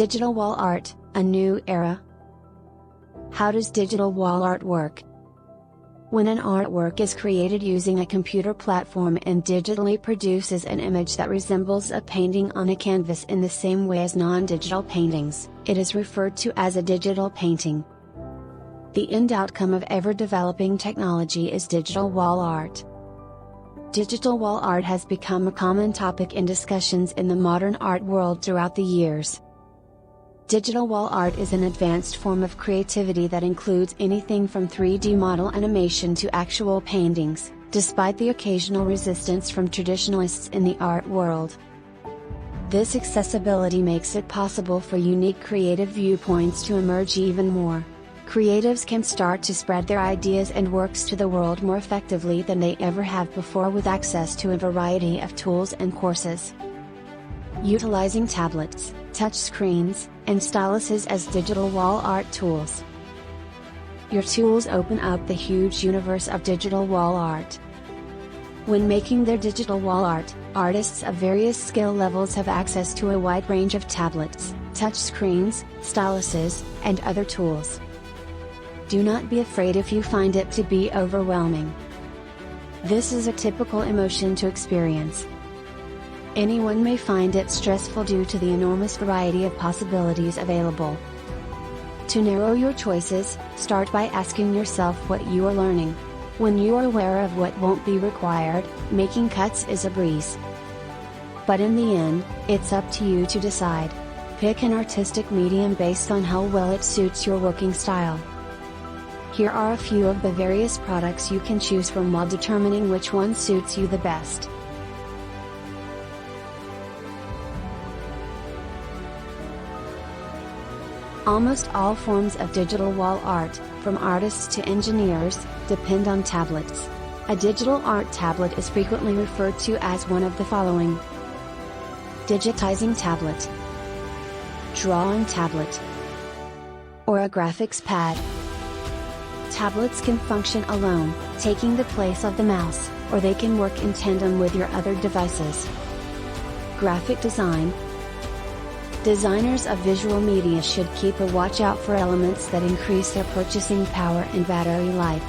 Digital wall art, a new era. How does digital wall art work? When an artwork is created using a computer platform and digitally produces an image that resembles a painting on a canvas in the same way as non-digital paintings, it is referred to as a digital painting. The end outcome of ever-developing technology is digital wall art. Digital wall art has become a common topic in discussions in the modern art world throughout the years. Digital wall art is an advanced form of creativity that includes anything from 3D model animation to actual paintings, despite the occasional resistance from traditionalists in the art world. This accessibility makes it possible for unique creative viewpoints to emerge even more. Creatives can start to spread their ideas and works to the world more effectively than they ever have before with access to a variety of tools and courses. Utilizing tablets, touchscreens, and styluses as digital wall art tools. Your tools open up the huge universe of digital wall art. When making their digital wall art, artists of various skill levels have access to a wide range of tablets, touchscreens, styluses, and other tools. Do not be afraid if you find it to be overwhelming. This is a typical emotion to experience. Anyone may find it stressful due to the enormous variety of possibilities available. To narrow your choices, start by asking yourself what you are learning. When you are aware of what won't be required, making cuts is a breeze. But in the end, it's up to you to decide. Pick an artistic medium based on how well it suits your working style. Here are a few of the various products you can choose from while determining which one suits you the best. Almost all forms of digital wall art, from artists to engineers, depend on tablets. A digital art tablet is frequently referred to as one of the following: digitizing tablet, drawing tablet, or a graphics pad. Tablets can function alone, taking the place of the mouse, or they can work in tandem with your other devices. Graphic design. Designers of visual media should keep a watch out for elements that increase their purchasing power and battery life.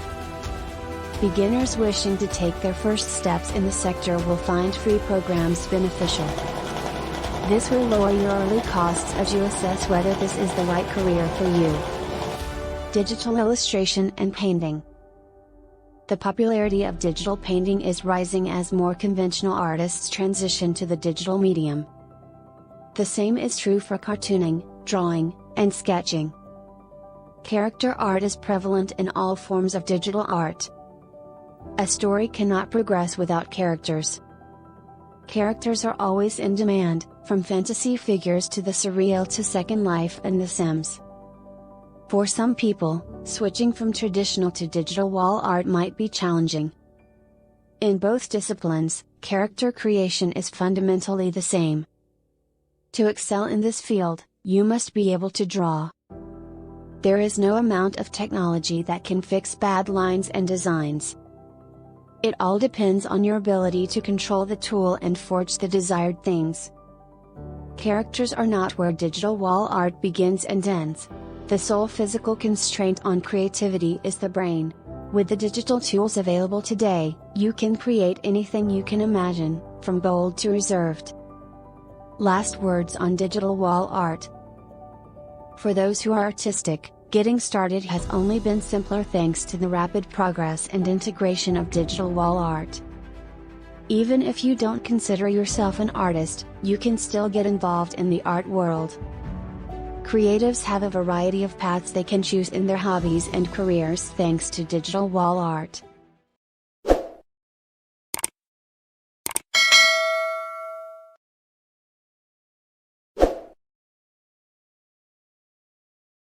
Beginners wishing to take their first steps in the sector will find free programs beneficial. This will lower your early costs as you assess whether this is the right career for you. Digital illustration and painting. The popularity of digital painting is rising as more conventional artists transition to the digital medium. The same is true for cartooning, drawing, and sketching. Character art is prevalent in all forms of digital art. A story cannot progress without characters. Characters are always in demand, from fantasy figures to the surreal to Second Life and The Sims. For some people, switching from traditional to digital wall art might be challenging. In both disciplines, character creation is fundamentally the same. To excel in this field, you must be able to draw. There is no amount of technology that can fix bad lines and designs. It all depends on your ability to control the tool and forge the desired things. Characters are not where digital wall art begins and ends. The sole physical constraint on creativity is the brain. With the digital tools available today, you can create anything you can imagine, from bold to reserved. Last words on digital wall art. For those who are artistic, getting started has only been simpler thanks to the rapid progress and integration of digital wall art. Even if you don't consider yourself an artist, you can still get involved in the art world. Creatives have a variety of paths they can choose in their hobbies and careers thanks to digital wall art.